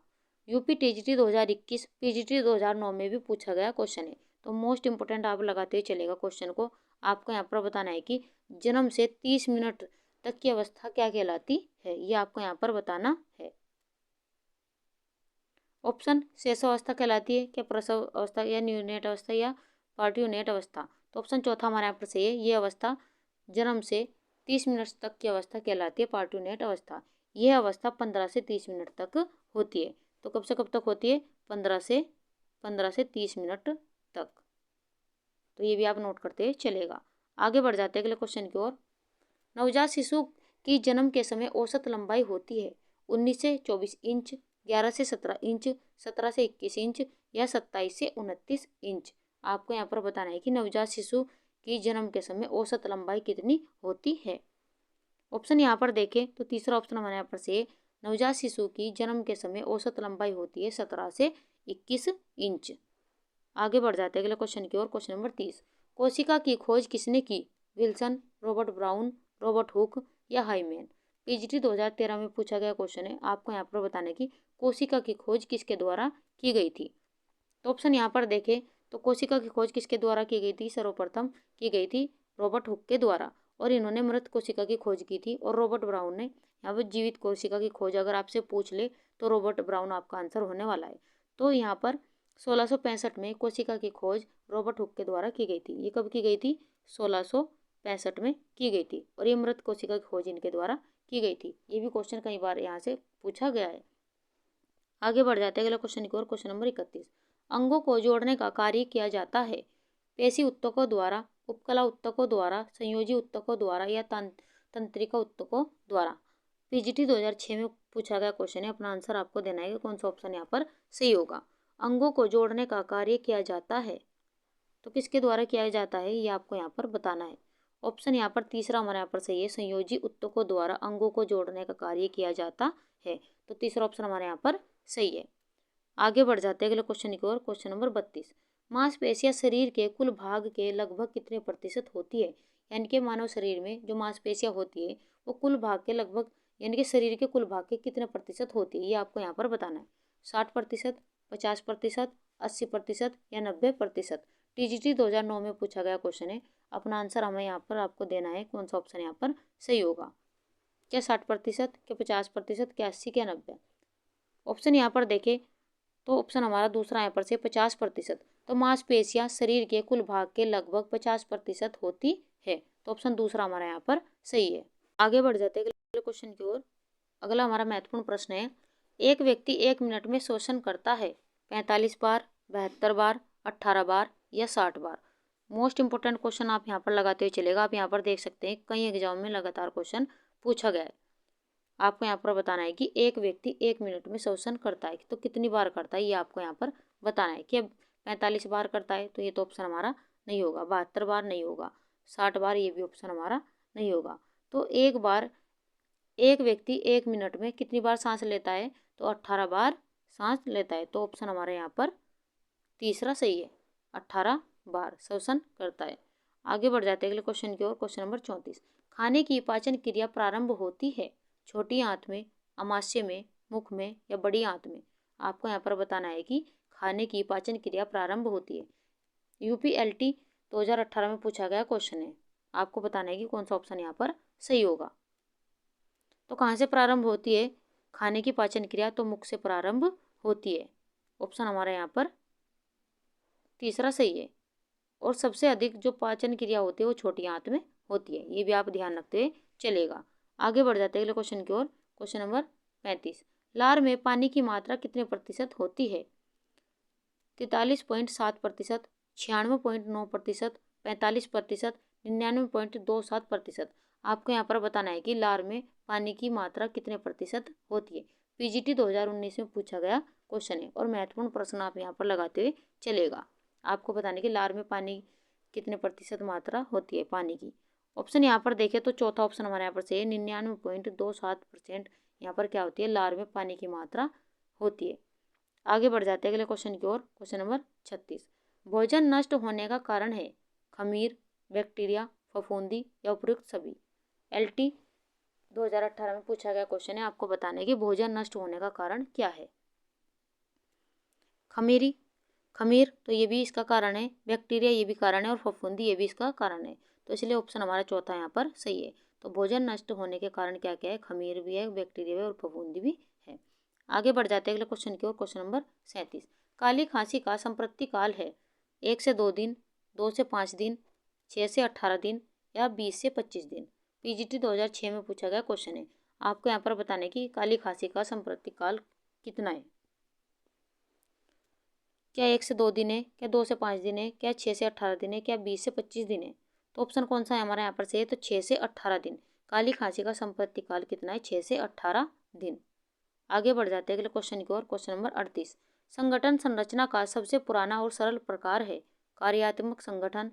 A: यूपी टीजीटी 2021, पीजीटी 2009 में भी पूछा गया क्वेश्चन है। तो मोस्ट इंपोर्टेंट आप लगाते हुए चलेगा क्वेश्चन को। आपको यहाँ पर बताना है कि जन्म से 30 मिनट तक की अवस्था क्या कहलाती है, ये आपको यहाँ पर बताना है। ऑप्शन शैशवावस्था कहलाती है, क्या प्रसव अवस्था या न्यूनेट अवस्था या पार्ट्यूनेट अवस्था। तो ऑप्शन चौथा हमारे यहाँ पर सही है। ये अवस्था जन्म से 30 मिनट तक की अवस्था कहलाती है पार्ट्यूनेट अवस्था। यह अवस्था 15 से 30 मिनट तक होती है। तो कब से कब तक होती है? 15 से 30 मिनट तक। तो ये भी आप नोट करते चलेगा। आगे बढ़ जाते हैं अगले क्वेश्चन की ओर। नवजात शिशु की जन्म के समय औसत लंबाई होती है 19 से 24 इंच, 11 से 17 इंच, 17 से 21 इंच या 27 से 29 इंच। आपको यहाँ पर बताना है कि नवजात शिशु की जन्म के समय औसत लंबाई कितनी होती है। ऑप्शन यहाँ पर देखें तो तीसरा ऑप्शन हमारे यहाँ पर से, नवजात शिशु की जन्म के समय औसत लंबाई होती है 17 से 21 इंच। आगे बढ़ जाते हैं अगले क्वेश्चन की ओर। क्वेश्चन नंबर 30, कोशिका की खोज किसने की? Wilson, Robert brown, Robert Hooke या हाइमेन। पीजीटी 2013 में पूछा गया क्वेश्चन है। आपको यहाँ पर बताना है कि कोशिका की खोज किसके द्वारा की गई थी। तो ऑप्शन यहाँ पर देखें तो कोशिका की खोज किसके द्वारा की गई थी? सर्वप्रथम की गई थी रॉबर्ट हुक के द्वारा, और इन्होंने मृत कोशिका की खोज की थी। और रॉबर्ट ब्राउन ने यहाँ पर जीवित कोशिका की खोज, अगर आपसे पूछ ले तो रॉबर्ट ब्राउन आपका आंसर होने वाला है। तो यहाँ पर 1665 में कोशिका की खोज रॉबर्ट हुक के द्वारा की गई थी। ये कब की गई थी? 1665 में की गई थी। और ये मृत कोशिका की खोज इनके द्वारा की गई थी। ये भी क्वेश्चन कई बार यहाँ से पूछा गया है। आगे बढ़ जाते हैं अगले क्वेश्चन की ओर। क्वेश्चन नंबर 31, अंगों को जोड़ने का कार्य किया जाता है पेशी उत्तकों द्वारा, उपकला उत्तकों द्वारा, संयोजी उत्तकों द्वारा या तंत्रिका उत्तकों द्वारा। पीजीटी 2006 में पूछा गया क्वेश्चन है। अपना आंसर आपको देना है कि कौन सा ऑप्शन यहाँ पर सही होगा। अंगों को जोड़ने का कार्य किया जाता है, तो किसके द्वारा किया जाता है, ये आपको यहाँ पर बताना है। ऑप्शन यहाँ पर तीसरा हमारे यहाँ पर सही है, संयोजी उत्तकों द्वारा अंगों को जोड़ने का कार्य किया जाता है। तो तीसरा ऑप्शन हमारे यहाँ पर सही है। आगे बढ़ जाते हैं अगले क्वेश्चन की ओर। क्वेश्चन नंबर 32, मांसपेशियां शरीर के कुल भाग के लगभग कितने प्रतिशत होती है? यानी कि मानव शरीर में जो मांसपेशियां होती है वो कुल भाग के लगभग, यानी कि शरीर के कुल भाग के कितने प्रतिशत होती है, ये आपको यहाँ पर बताना है। 60%, 50%, 80% या 90%। टीजीटी 2009 में पूछा गया क्वेश्चन है। अपना आंसर हमें यहाँ पर आपको देना है, कौन सा ऑप्शन यहाँ पर सही होगा। क्या 60%, क्या 50%, क्या 80, क्या 90। ऑप्शन यहाँ पर देखें तो ऑप्शन हमारा दूसरा यहाँ पर से 50%। तो मांसपेशियां शरीर के कुल भाग के लगभग 50% होती है। तो ऑप्शन दूसरा हमारा यहाँ पर सही है। आगे बढ़ जाते हैं अगले क्वेश्चन की ओर। अगला हमारा महत्वपूर्ण प्रश्न है, एक व्यक्ति 1 मिनट में श्वसन करता है 45 बार, 72 बार, 18 बार या 60 बार। मोस्ट इंपोर्टेंट क्वेश्चन आप यहाँ पर लगाते हुए चलेगा। आप यहाँ पर देख सकते हैं कई एग्जाम में लगातार क्वेश्चन पूछा गया है। आपको यहाँ पर बताना है कि एक व्यक्ति 1 मिनट में श्वसन करता है तो कितनी बार करता है, ये आपको यहाँ पर बताना है। कि 45 बार करता है तो ये तो ऑप्शन हमारा नहीं होगा, 72 बार नहीं होगा, 60 बार ये भी ऑप्शन हमारा नहीं होगा। तो एक बार एक व्यक्ति 1 मिनट में कितनी बार सांस लेता है? तो 18 बार सांस लेता है। तो ऑप्शन हमारे यहाँ पर तीसरा सही है, 18 बार श्वसन करता है। आगे बढ़ जाते हैं अगले क्वेश्चन की ओर। क्वेश्चन नंबर 34, खाने की पाचन क्रिया प्रारंभ होती है छोटी आंत में, अमाशय में, मुख में या बड़ी आंत में। आपको यहाँ पर बताना है कि खाने की पाचन क्रिया प्रारंभ होती है। यूपीएलटी 2018 में पूछा गया क्वेश्चन है। आपको बताना है कि कौन सा ऑप्शन यहाँ पर सही होगा। तो कहाँ से प्रारंभ होती है खाने की पाचन क्रिया? तो मुख से प्रारंभ होती है। ऑप्शन हमारा यहाँ पर तीसरा सही है। और सबसे अधिक जो पाचन क्रिया होती है वो छोटी आंत में होती है। ये भी आप ध्यान रखते हुए चलेगा। आगे बढ़ जाते हैं अगले क्वेश्चन की ओर। Question number 35। लार में पानी की मात्रा कितने प्रतिशत होती है? 43.7%, 96.9%, 45%, 99.27%। आपको यहाँ पर बताना है कि लार में पानी की मात्रा कितने प्रतिशत होती है। पीजीटी 2019 में पूछा गया क्वेश्चन है और महत्वपूर्ण प्रश्न आप यहाँ पर लगाते हुए चलेगा। आपको बताने कि लार में पानी कितने प्रतिशत मात्रा होती है पानी की। ऑप्शन यहाँ पर देखें तो चौथा ऑप्शन हमारे यहाँ पर से 99.27% यहाँ पर क्या होती है, लार में पानी की मात्रा होती है। आगे बढ़ जाते हैं अगले क्वेश्चन की ओर। Question number 36। भोजन नष्ट होने का कारण है खमीर, बैक्टीरिया, फफूंदी या उपयुक्त सभी। एलटी 2018 में पूछा गया क्वेश्चन है। आपको बताना है कि भोजन नष्ट होने का कारण क्या है। खमीर तो ये भी इसका कारण है, बैक्टीरिया ये भी कारण है और फफूंदी ये भी इसका कारण है। तो इसलिए ऑप्शन हमारा चौथा यहाँ पर सही है। तो भोजन नष्ट होने के कारण क्या क्या है, खमीर भी है, बैक्टीरिया भी है और फफूंदी भी है। आगे बढ़ जाते हैं अगले क्वेश्चन की ओर। Question number 37। काली खांसी का संप्रति काल है 1 से 2 दिन, 2 से 5 दिन, 6 से 18 दिन या 20 से 25 दिन। पीजीटी 2006 में पूछा गया क्वेश्चन है। आपको यहाँ पर बताने की काली खांसी का संप्रति काल कितना है। क्या 1 से 2 दिन है, क्या 2 से 5 दिन है, क्या 6 से 18 दिन है, क्या 20 से 25 दिन है। तो ऑप्शन कौन सा है हमारा यहाँ पर से है, तो 6 से 18 दिन। काली खांसी का संप्रति काल कितना है, 6 से 18 दिन। आगे बढ़ जाते हैं अगले क्वेश्चन की ओर। Question number 38। संगठन संरचना का सबसे पुराना और सरल प्रकार है कार्यात्मक संगठन,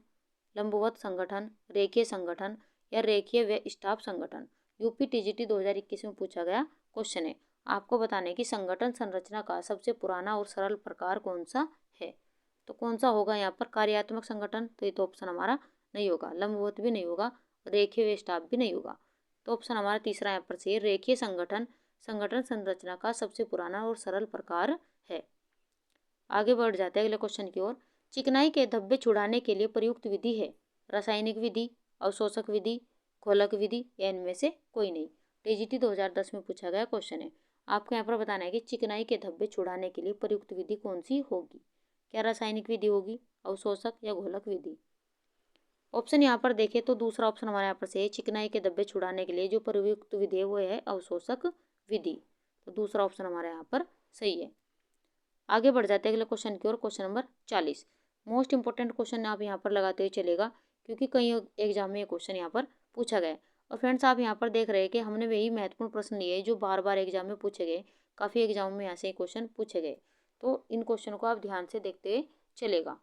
A: लंबवत संगठन, रेखीय संगठन या रेखीय व स्टाफ संगठन। यूपी टीजीटी 2021 में पूछा गया क्वेश्चन है। आपको बताने की संगठन संरचना का सबसे पुराना और सरल प्रकार कौन सा है। तो कौन सा होगा यहाँ पर, कार्यात्मक संगठन, तो ये तो ऑप्शन हमारा नहीं होगा, लंबवत भी नहीं होगा, रेखीय व स्टाफ भी नहीं होगा। तो ऑप्शन हमारा तीसरा यहाँ पर से रेखीय संगठन संगठन संरचना का सबसे पुराना और सरल प्रकार है। आगे बढ़ जाते हैं अगले क्वेश्चन की ओर। चिकनाई के धब्बे छुड़ाने के लिए प्रयुक्त विधि है रासायनिक विधि, अवशोषक विधि, घोलक विधि या इनमें से कोई नहीं। टीजीटी 2010 में पूछा गया क्वेश्चन है। आपको यहाँ पर बताना है कि चिकनाई के धब्बे छुड़ाने के लिए प्रयुक्त विधि कौन सी होगी। क्या रासायनिक विधि होगी, अवशोषक या घोलक विधि। ऑप्शन यहाँ पर देखें तो दूसरा ऑप्शन हमारे यहाँ पर से है, चिकनाई के धब्बे छुड़ाने के लिए जो प्रयुक्त विधि है वो है अवशोषक विधि। तो दूसरा ऑप्शन हमारे यहाँ पर सही है। आगे बढ़ जाते हैं अगले क्वेश्चन की ओर। Question number 40। Most important question आप यहाँ पर लगाते हुए चलेगा क्योंकि कई एग्जाम में ये क्वेश्चन यहाँ पर पूछा गया है। और फ्रेंड्स आप यहाँ पर देख रहे हैं कि हमने वही महत्वपूर्ण प्रश्न लिए जो बार बार एग्जाम में पूछे गए। काफ़ी एग्जाम में ऐसे ही क्वेश्चन पूछे गए, तो इन क्वेश्चन को आप ध्यान से देखते हुए चलेगा।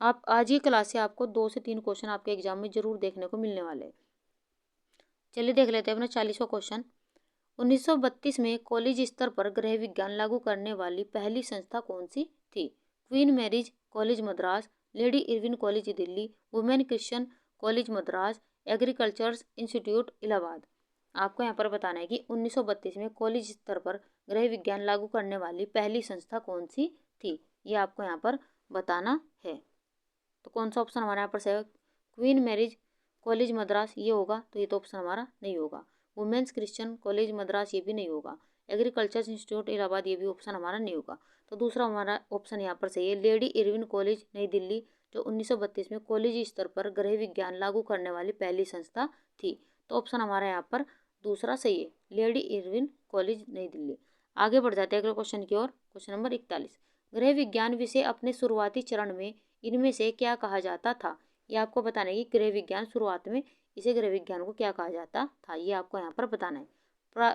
A: आप आज ही क्लास से आपको 2 से 3 क्वेश्चन आपके एग्जाम में जरूर देखने को मिलने वाले हैं। चलिए देख लेते हैं अपना 40वां क्वेश्चन। 1932 में कॉलेज स्तर पर गृह विज्ञान लागू करने वाली पहली संस्था कौन सी थी। Queen Mary's College Madras, Lady Irwin College Delhi, Women Christian College Madras, agricultures institute Allahabad. आपको यहाँ पर बताना है कि 1932 में कॉलेज स्तर पर गृह विज्ञान लागू करने वाली पहली संस्था कौन सी थी, ये आपको यहाँ पर बताना है। तो कौन सा ऑप्शन हमारे यहाँ पर है, क्वीन मैरिज कॉलेज मद्रास ये होगा, तो ये तो ऑप्शन हमारा नहीं होगा। वुमेन्स क्रिश्चियन कॉलेज मद्रास ये भी नहीं होगा। एग्रीकल्चर इंस्टीट्यूट इलाहाबाद ये भी ऑप्शन हमारा नहीं होगा। तो दूसरा हमारा ऑप्शन यहाँ पर सही है, लेडी इरविन कॉलेज नई दिल्ली जो 1932 में कॉलेज स्तर पर गृह विज्ञान लागू करने वाली पहली संस्था थी। तो ऑप्शन हमारा यहाँ पर दूसरा सही है, लेडी इरविन कॉलेज नई दिल्ली। आगे बढ़ जाते हैं अगले क्वेश्चन की ओर। Question number 41। गृह विज्ञान विषय अपने शुरुआती चरण में इनमें से क्या कहा जाता था। ये आपको बताना है कि गृह विज्ञान शुरुआत में इसे गृह विज्ञान को क्या कहा जाता था, ये आपको यहाँ पर बताना है।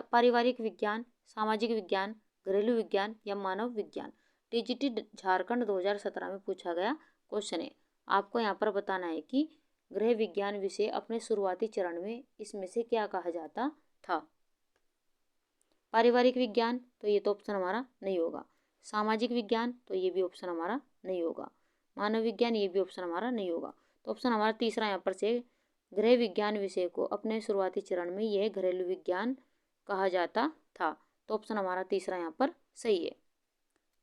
A: पारिवारिक विज्ञान, सामाजिक विज्ञान, घरेलू विज्ञान या मानव विज्ञान। टीजीटी झारखंड 2017 में पूछा गया क्वेश्चन है। आपको यहाँ पर बताना है कि गृह विज्ञान विषय अपने शुरुआती चरण में इसमें से क्या कहा जाता था। पारिवारिक विज्ञान तो ये तो ऑप्शन हमारा नहीं होगा। सामाजिक विज्ञान तो ये भी ऑप्शन हमारा नहीं होगा। मानव विज्ञान ये भी ऑप्शन हमारा नहीं होगा। तो ऑप्शन हमारा तीसरा यहाँ पर से गृह विज्ञान विषय को अपने शुरुआती चरण में यह घरेलू विज्ञान कहा जाता था। तो ऑप्शन हमारा तीसरा यहाँ पर सही है।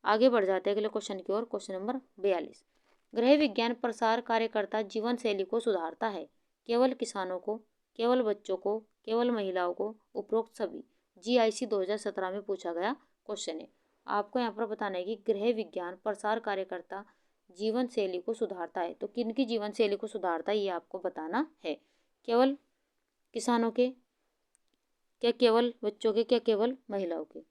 A: आगे बढ़ जाते हैं अगले क्वेश्चन की ओर। Question number 42। गृह विज्ञान प्रसार कार्यकर्ता जीवन शैली को सुधारता है केवल किसानों को, केवल बच्चों को, केवल महिलाओं को, उपरोक्त सभी। जीआईसी 2017 में पूछा गया क्वेश्चन है। आपको यहाँ पर बताना है कि गृह विज्ञान प्रसार कार्यकर्ता जीवन शैली को सुधारता है, तो किन की जीवन शैली को सुधारता है ये आपको बताना है। केवल किसानों के, क्या केवल बच्चों के, क्या केवल महिलाओं के?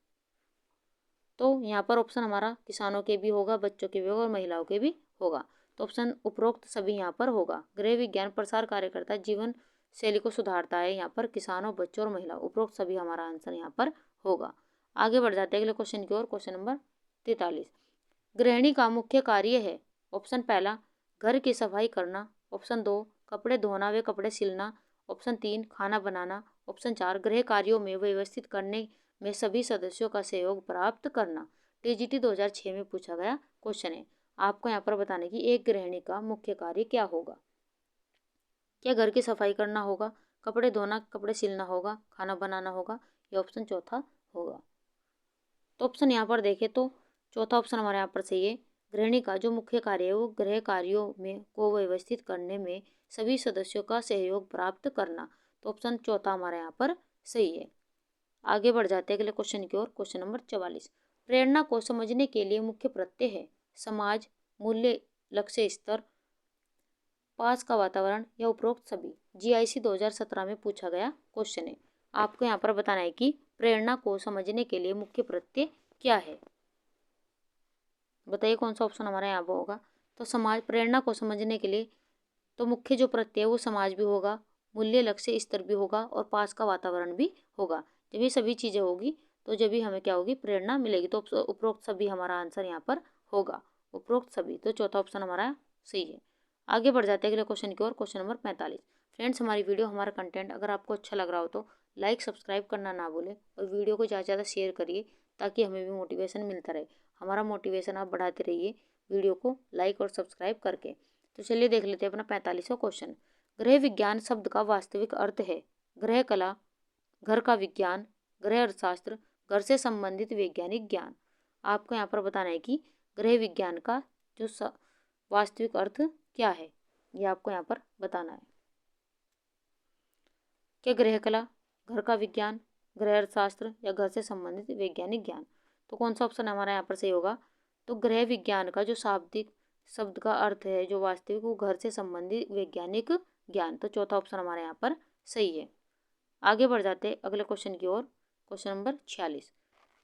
A: तो यहाँ पर ऑप्शन हमारा किसानों के भी होगा, बच्चों के भी होगा और महिलाओं के भी होगा। तो ऑप्शन उपरोक्त सभी यहाँ पर होगा। गृह विज्ञान प्रसार कार्यकर्ता जीवन शैली को सुधारता है, यहाँ पर किसानों, बच्चों और महिलाओं, उपरोक्त सभी हमारा आंसर यहाँ पर होगा। आगे बढ़ जाते हैं अगले क्वेश्चन की ओर। Question number 43। गृहिणी का मुख्य कार्य है। ऑप्शन पहला घर की सफाई करना, ऑप्शन 2 कपड़े धोना व कपड़े सिलना, ऑप्शन 3 खाना बनाना, ऑप्शन 4 गृह कार्यों में व्यवस्थित करने में सभी सदस्यों का सहयोग प्राप्त करना। टीजीटी 2006 में पूछा गया क्वेश्चन है। आपको यहाँ पर बताने की एक गृहिणी का मुख्य कार्य क्या होगा। क्या घर की सफाई करना होगा, कपड़े धोना, कपड़े सिलना होगा, खाना बनाना होगा, या ऑप्शन चौथा होगा। तो ऑप्शन यहाँ पर देखें तो चौथा ऑप्शन हमारे यहाँ पर सही है। गृहिणी का जो मुख्य कार्य है वो गृह कार्यों में को व्यवस्थित करने में सभी सदस्यों का सहयोग प्राप्त करना। तो ऑप्शन चौथा हमारे यहाँ पर सही है। आगे बढ़ जाते हैं अगले क्वेश्चन की ओर। Question number 44। प्रेरणा को समझने के लिए मुख्य प्रत्यय है समाज, मूल्य, लक्ष्य स्तर, पास का वातावरण, या उपरोक्त सभी। जीआईसी 2017 में पूछा गया क्वेश्चन है। आपको यहाँ पर बताना है कि प्रेरणा को समझने के लिए मुख्य प्रत्यय क्या है। बताइए कौन सा ऑप्शन हमारा यहाँ पर होगा। तो समाज, प्रेरणा को समझने के लिए तो मुख्य जो प्रत्यय है वो समाज भी होगा, मूल्य, लक्ष्य स्तर भी होगा और पास का वातावरण भी होगा। जब ये सभी चीज़ें होगी तो जब भी हमें क्या होगी, प्रेरणा मिलेगी। तो उपरोक्त सभी हमारा आंसर यहाँ पर होगा, उपरोक्त सभी। तो चौथा ऑप्शन हमारा सही है। आगे बढ़ जाते हैं अगले क्वेश्चन की ओर। Question number 45। फ्रेंड्स, हमारी वीडियो, हमारा कंटेंट अगर आपको अच्छा लग रहा हो तो लाइक सब्सक्राइब करना ना भूलें और वीडियो को ज़्यादा से ज़्यादा शेयर करिए ताकि हमें भी मोटिवेशन मिलता रहे। हमारा मोटिवेशन आप बढ़ाते रहिए वीडियो को लाइक और सब्सक्राइब करके। तो चलिए देख लेते हैं अपना 45वां क्वेश्चन। गृह विज्ञान शब्द का वास्तविक अर्थ है गृह कला, घर का विज्ञान, गृह अर्थशास्त्र, घर से संबंधित वैज्ञानिक ज्ञान। आपको यहाँ पर बताना है कि गृह विज्ञान का जो वास्तविक अर्थ क्या है, ये आपको यहाँ पर बताना है। क्या गृह कला, घर का विज्ञान, गृह अर्थशास्त्र, या घर से संबंधित वैज्ञानिक ज्ञान। तो कौन सा ऑप्शन हमारा यहाँ पर सही होगा। तो गृह विज्ञान का जो शाब्दिक शब्द का अर्थ है जो वास्तविक, वो घर से संबंधित वैज्ञानिक ज्ञान। तो चौथा ऑप्शन हमारे यहाँ पर सही है। आगे बढ़ जाते अगले क्वेश्चन की ओर। Question number 46।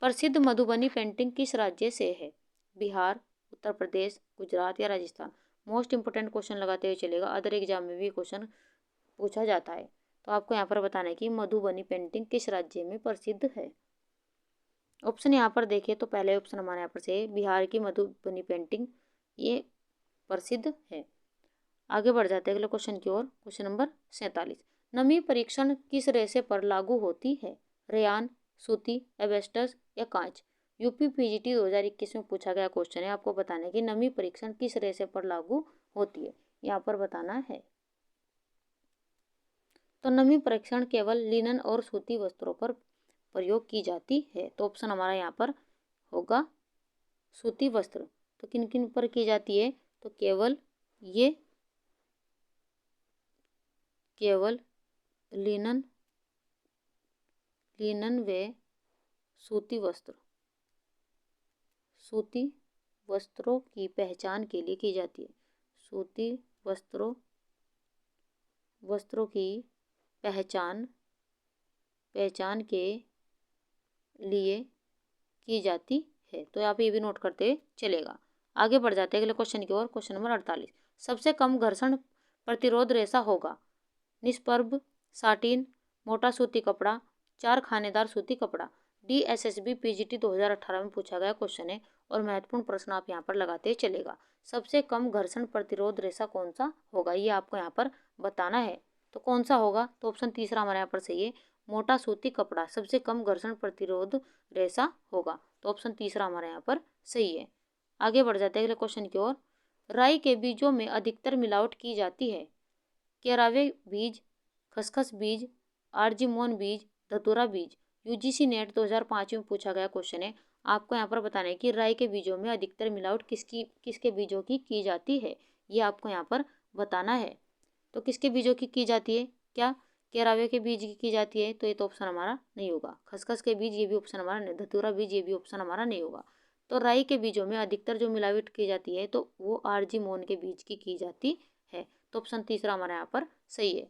A: प्रसिद्ध मधुबनी पेंटिंग किस राज्य से है। बिहार, उत्तर प्रदेश, गुजरात, या राजस्थान। मोस्ट इंपोर्टेंट क्वेश्चन लगाते हुए चलेगा, अदर एग्जाम में भी क्वेश्चन पूछा जाता है। तो आपको यहाँ पर बताना है कि मधुबनी पेंटिंग किस राज्य में प्रसिद्ध है। ऑप्शन यहाँ पर देखिए तो पहले ऑप्शन हमारे यहाँ पर से है, बिहार की मधुबनी पेंटिंग ये प्रसिद्ध है। आगे बढ़ जाते हैं अगले क्वेश्चन की ओर। Question number 47। नमी परीक्षण किस रेशे पर लागू होती है। रेयान, सूती, एबेस्टस, या कांच। यूपी पीजीटी 2021 में पूछा गया क्वेश्चन है। आपको बताना है कि नमी परीक्षण किस रेशे पर लागू होती है, यहाँ पर बताना है। तो नमी परीक्षण केवल लिनन और सूती वस्त्रों पर प्रयोग की जाती है। तो ऑप्शन हमारा यहाँ पर होगा सूती वस्त्र। तो किन किन पर की जाती है, तो केवल लिनन व सूती वस्त्रों की पहचान के लिए की जाती है। सूती वस्त्रों की पहचान के लिए की जाती है। तो आप ये भी नोट करते चलेगा। आगे बढ़ जाते हैं अगले क्वेश्चन की ओर। Question number 48। सबसे कम घर्षण प्रतिरोध रेशा होगा। निष्प्रभ, साटिन, मोटा सूती कपड़ा, 4 खानेदार सूती कपड़ा। DSSB PGT 2018 में पूछा गया क्वेश्चन है और महत्वपूर्ण प्रश्न आप यहाँ पर लगाते चलेगा। सबसे कम घर्षण प्रतिरोध रेशा कौन सा होगा, ये आपको यहाँ पर बताना है। तो कौन सा होगा, तो ऑप्शन तीसरा हमारे यहाँ पर सही है, मोटा सूती कपड़ा सबसे कम घर्षण प्रतिरोध रेशा होगा। तो ऑप्शन तीसरा हमारे यहाँ पर सही है। आगे बढ़ जाते हैं अगले क्वेश्चन की ओर। राई के बीजों में अधिकतर मिलावट की जाती है। केरावे बीज, खसखस बीज, आर्जिमोन बीज, धतूरा बीज। यूजीसी नेट 2005 में पूछा गया क्वेश्चन है। आपको यहाँ पर बताना है कि राई के बीजों में अधिकतर मिलावट किसके बीजों की जाती है, ये आपको यहाँ पर बताना है। तो किसके बीजों की जाती है, क्या केरावे के बीज की जाती है, तो ये तो ऑप्शन हमारा नहीं होगा। खसखस के बीज, ये भी ऑप्शन हमारा नहीं। धतूरा बीज, ये भी ऑप्शन हमारा नहीं होगा। तो राई के बीजों में अधिकतर जो मिलावट की जाती है तो वो आर्जिमोन के बीज की जाती है। तो ऑप्शन तीसरा हमारे यहाँ पर सही है।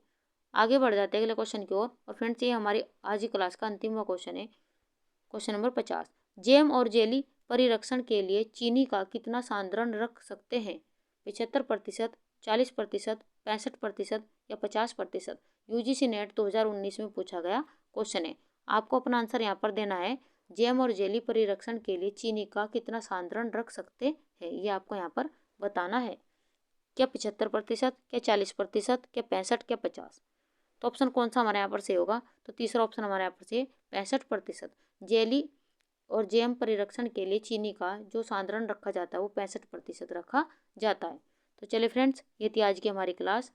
A: आगे बढ़ जाते हैं अगले क्वेश्चन की ओर। और फ्रेंड्स ये हमारी आज की क्लास का अंतिम क्वेश्चन है, क्वेश्चन नंबर 50। जैम और जेली परिरक्षण के लिए चीनी का कितना सांद्रण रख सकते हैं? 75%, 40%, 65% या 50%? यूजीसी नेट 2019 में पूछा गया क्वेश्चन है। आपको अपना आंसर यहाँ पर देना है। जैम और जेली परिरक्षण के लिए चीनी का कितना सांद्रण रख सकते हैं, ये आपको यहाँ पर बताना है। क्या 75%, क्या 40%, क्या 65, क्या 50? तो ऑप्शन कौन सा हमारे यहाँ पर सही होगा? तो तीसरा ऑप्शन हमारे यहाँ पर सही है, 65%। जेली और जैम परिरक्षण के लिए चीनी का जो सांद्रण रखा जाता है वो 65% रखा जाता है। तो चलिए फ्रेंड्स, ये थी आज की हमारी क्लास।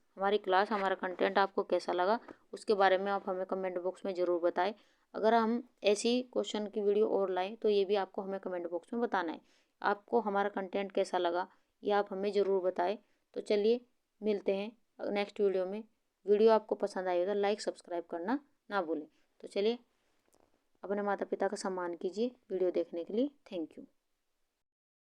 A: हमारा कंटेंट आपको कैसा लगा उसके बारे में आप हमें कमेंट बॉक्स में ज़रूर बताएं। अगर हम ऐसी क्वेश्चन की वीडियो और लाएं तो ये भी आपको हमें कमेंट बॉक्स में बताना है। आपको हमारा कंटेंट कैसा लगा ये आप हमें ज़रूर बताएं। तो चलिए मिलते हैं नेक्स्ट वीडियो में। वीडियो आपको पसंद आई हो तो लाइक सब्सक्राइब करना ना भूलें। तो चलिए अपने माता पिता का सम्मान कीजिए। वीडियो देखने के लिए थैंक यू।